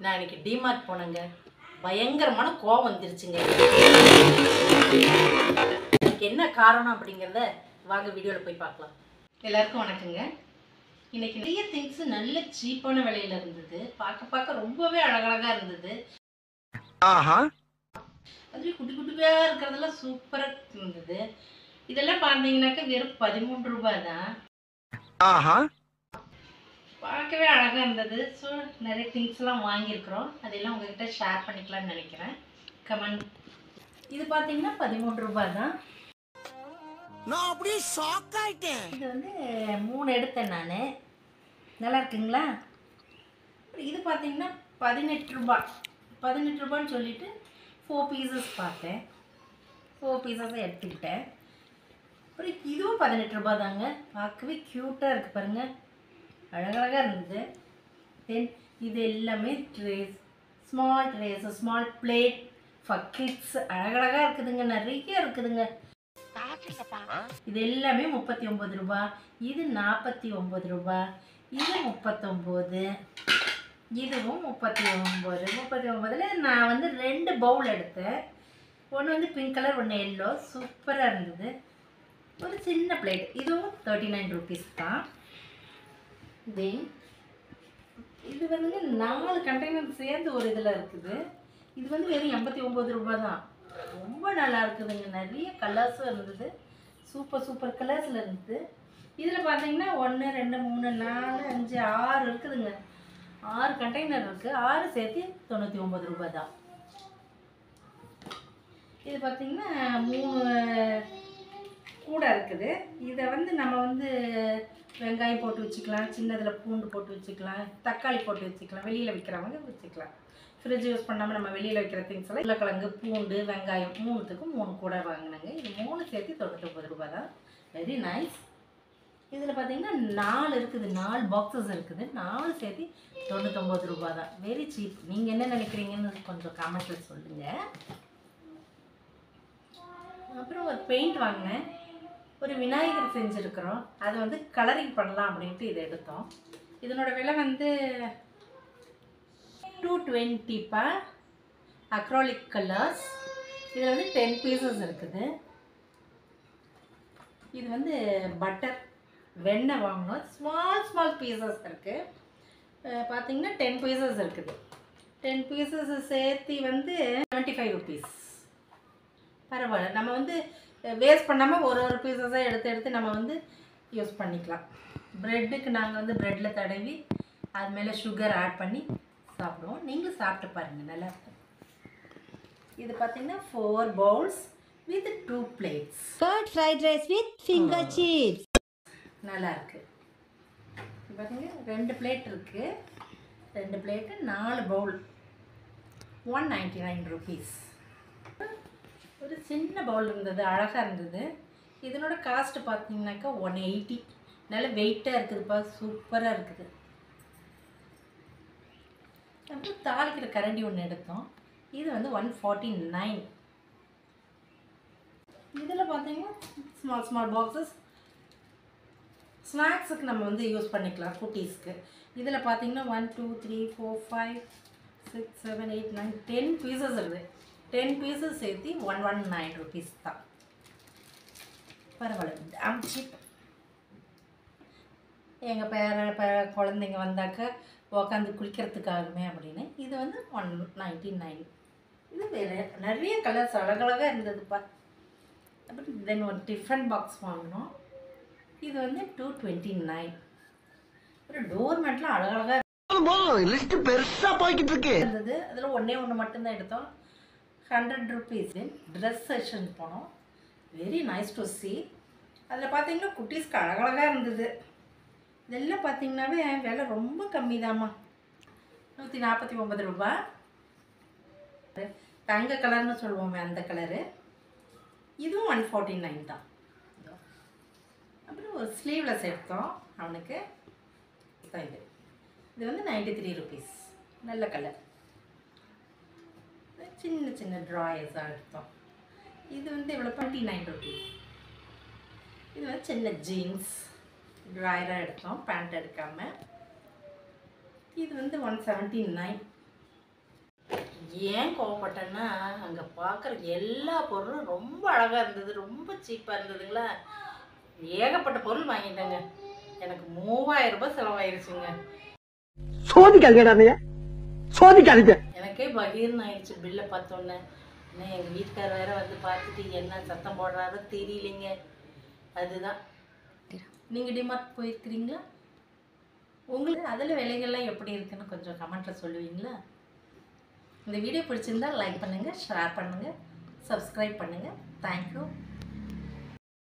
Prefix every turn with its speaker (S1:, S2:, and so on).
S1: நான் இன்னைக்கு டிமார்ட் போனேங்க. பயங்கரமான கோவம் வந்துருச்சுங்க. இதுக்கு என்ன காரணம் அப்படிங்கிறத வாங்க வீடியோவில் போய் பார்க்கலாம். எல்லாருக்கும் வணக்கங்க. இன்னைக்கு நிறைய திங்ஸ் நல்ல சீப்பான விலையில இருந்தது. பார்க்க ரொம்பவே அழகழகா இருந்தது. அதுலேயும் குட்டி குட்டியாக இருக்கிறதெல்லாம் சூப்பராக இருந்தது. இதெல்லாம் பார்த்தீங்கன்னாக்கா வெறும் 13 ரூபாய் தான். பார்க்கவே அழகாக இருந்தது. ஸோ நிறைய திங்ஸ்லாம் வாங்கியிருக்கிறோம். அதெல்லாம் உங்ககிட்ட ஷேர் பண்ணிக்கலாம்னு நினைக்கிறேன். கமெண்ட். இது பார்த்தீங்கன்னா 13 ரூபாய் தான்.
S2: நான் அப்படியே ஷாக் ஆயிட்டேன்.
S1: இது வந்து 3 எடுத்தேன் நான். நல்லா இருக்குங்களா? இது பார்த்தீங்கன்னா 18 ரூபாய். 18 ரூபான்னு சொல்லிட்டு 4 பீசஸ் பார்த்தேன். 4 பீசஸை எடுத்துக்கிட்டேன். அப்புறம் இதுவும் 18 ரூபாய் தாங்க. பார்க்கவே க்யூட்டாக இருக்குது பாருங்கள். அழகழகாக இருந்தது. தென் இது எல்லாமே trays, small plate for kids. அழகழகாக இருக்குதுங்க. நிறைய இருக்குதுங்க. இது எல்லாமே 39 ரூபாய். இது 49 ரூபாய். இது 39. இதுவும் 39. 39ல் நான் வந்து 2 பவுல் எடுத்தேன். ஒன்று வந்து பிங்க் கலர், ஒன்று எல்லோ. சூப்பராக இருந்தது. ஒரு சின்ன பிளேட். இதுவும் 39 ருபீஸ் தான். தென் இது வந்து 4 கண்டெய்னர் சேர்ந்து ஒரு இதில் இருக்குது. இது வந்து வெறும் 89 ரூபாய் தான். ரொம்ப நல்லா இருக்குதுங்க. நிறைய கலர்ஸும் இருந்தது. சூப்பர் கலர்ஸில் இருந்தது. இதில் பார்த்தீங்கன்னா 1 2 3 4 5 6 இருக்குதுங்க. 6 கண்டெய்னர் இருக்குது. 6 சேர்த்து 99 ரூபாய் தான். இது பார்த்திங்கன்னா 3 கூட இருக்குது. இதை வந்து நம்ம வந்து வெங்காயம் போட்டு வச்சுக்கலாம், சின்னதில் பூண்டு போட்டு வச்சுக்கலாம், தக்காளி போட்டு வச்சுக்கலாம், வெளியில் விற்கிறவங்க வச்சுக்கலாம். ஃப்ரிட்ஜ் யூஸ் பண்ணாமல் நம்ம வெளியில் வைக்கிற திங்ஸ் எல்லாம் உருளைக்கிழங்கு, பூண்டு, வெங்காயம் 3த்துக்கும் 3 கூட வாங்கினாங்க. இது 3 சேர்த்து 99 ரூபாய் தான். Very nice. இதில் பார்த்தீங்கன்னா 4 இருக்குது. 4 பாக்ஸஸ் இருக்குது. 4 சேர்த்து 99 ரூபாய் தான். Very cheap. நீங்கள் என்ன நினைக்கிறீங்கன்னு கொஞ்சம் கமெண்ட்டில் சொல்லுங்கள். அப்புறம் ஒரு பெயிண்ட் வாங்கினேன். ஒரு விநாயகர் செஞ்சுருக்கிறோம். அது வந்து கலரிங் பண்ணலாம் அப்படின்ட்டு இதை எடுத்தோம். இதனோட விலை வந்து 220 அக்ராலிக் கலர்ஸ். இதில் வந்து 10 பீசஸ் இருக்குது. இது வந்து பட்டர் வெண்ணெய் வாங்கணும். ஸ்மால் பீசஸ் இருக்குது. பார்த்தீங்கன்னா 10 பீசஸ் இருக்குது. 10 பீசஸ் சேர்த்து வந்து 75 ருபீஸ். பரவாயில்ல. நம்ம வந்து வேஸ்ட் பண்ணாமல் ஒரு பீசஸாக எடுத்து நம்ம வந்து யூஸ் பண்ணிக்கலாம். ப்ரெட்டுக்கு நாங்கள் வந்து ப்ரெட்டில் தடவி அது மேலே சுகர் ஆட் பண்ணி சாப்பிடுவோம். நீங்களும் சாப்பிட்டு பாருங்கள், நல்லாயிருக்கும். இது பார்த்தீங்கன்னா 4 bowls with 2 plates.
S2: Curd fried rice with finger chips.
S1: நல்லாயிருக்கு. பார்த்தீங்கன்னா 2 பிளேட் இருக்குது. 2 பிளேட்டு 4 பவுல். 199 ருபீஸ். ஒரு சின்ன பவுல் இருந்தது. அழகாக இருந்தது. இதனோட காஸ்ட்டு பார்த்தீங்கன்னாக்கா 180. நல்ல வெயிட்டாக இருக்குதுப்பா. சூப்பராக இருக்குது. அப்புறம் தாளிக்கிற கரண்டி ஒன்று எடுத்தோம். இது வந்து 149. இதில் பார்த்தீங்கன்னா ஸ்மால் பாக்ஸஸ் ஸ்நாக்ஸுக்கு நம்ம வந்து யூஸ் பண்ணிக்கலாம், குட்டீஸ்க்கு. இதில் பார்த்தீங்கன்னா 1 2 3 4 5 6 7 8 9 10 பீசஸ் இருக்குது. 10 பீசஸ் சேர்த்து 119 ருபீஸ் தான். பரவாயில்ல. சீப். எங்கள் குழந்தைங்க வந்தாக்கா உக்காந்து குளிக்கிறதுக்காகுமே அப்படின்னு இது வந்து 199. இது வேறு நிறைய கலர்ஸ் அழகழகாக இருந்ததுப்பா. அப்புறம் தென் ஒரு டிஃபன் பாக்ஸ் வாங்கினோம். இது வந்து 229. அப்புறம் டோர்மேட்லாம் அழகழகாக
S2: லிஸ்ட் பெருசாக போய்கிட்டு இருக்கு
S1: இருந்தது. அதில் ஒன்று மட்டும்தான் எடுத்தோம். 100 ருபீஸ். ட்ரெஸ் செக்ஷன் போனோம். Very nice to C. அதில் பார்த்தீங்கன்னா குட்டீஸ்க்கு அழகழகாக இருந்தது. இதெல்லாம் பார்த்தீங்கன்னாவே விலை ரொம்ப கம்மி தாம்மா. 149 ரூபாய். தங்க கலர்னு சொல்லுவோமே அந்த கலரு. இதுவும் 149 தான். அப்புறம் ஒரு ஸ்லீவ்லெஸ் எடுத்தோம் அவனுக்கு. இது வந்து 93 ருபீஸ். நல்ல கலர். சின்ன ட்ராயர்ஸாக எடுத்தோம். இது வந்து இவ்வளோ 29 ருபீஸ். இது வந்து சின்ன ஜீன்ஸ் ட்ராயராக எடுத்தோம், பேண்ட் எடுக்காமல். இது வந்து 179. ஏன் கோவப்பட்டேன்னா அங்கே பார்க்குற எல்லா பொருளும் ரொம்ப அழகாக இருந்தது, ரொம்ப சீப்பாக இருந்ததுங்களா. ஏகப்பட்ட பொருள் வாங்கிட்டேங்க. எனக்கு 3000 ரூபாய் செலவாயிருச்சுங்க.
S2: சோதிக்காதீங்க, சோதிக்காதீங்க.
S1: எனக்கே பகீர்னு ஆயிடுச்சு பில்லை பார்த்தோன்னே. இன்னும் எங்கள் வீட்டுக்கார் வேற வந்து பார்த்துட்டு என்ன சத்தம் போடுறாரோ தெரியலைங்க. அதுதான். நீங்கள் டிமார்ட் போயிருக்கிறீங்களா? உங்களுக்கு அதில் விலைகள்லாம் எப்படி இருக்குன்னு கொஞ்சம் கமெண்ட்டில் சொல்லுவீங்களா? இந்த வீடியோ பிடிச்சிருந்தா லைக் பண்ணுங்கள், ஷேர் பண்ணுங்கள், சப்ஸ்கிரைப் பண்ணுங்கள். தேங்க்யூ.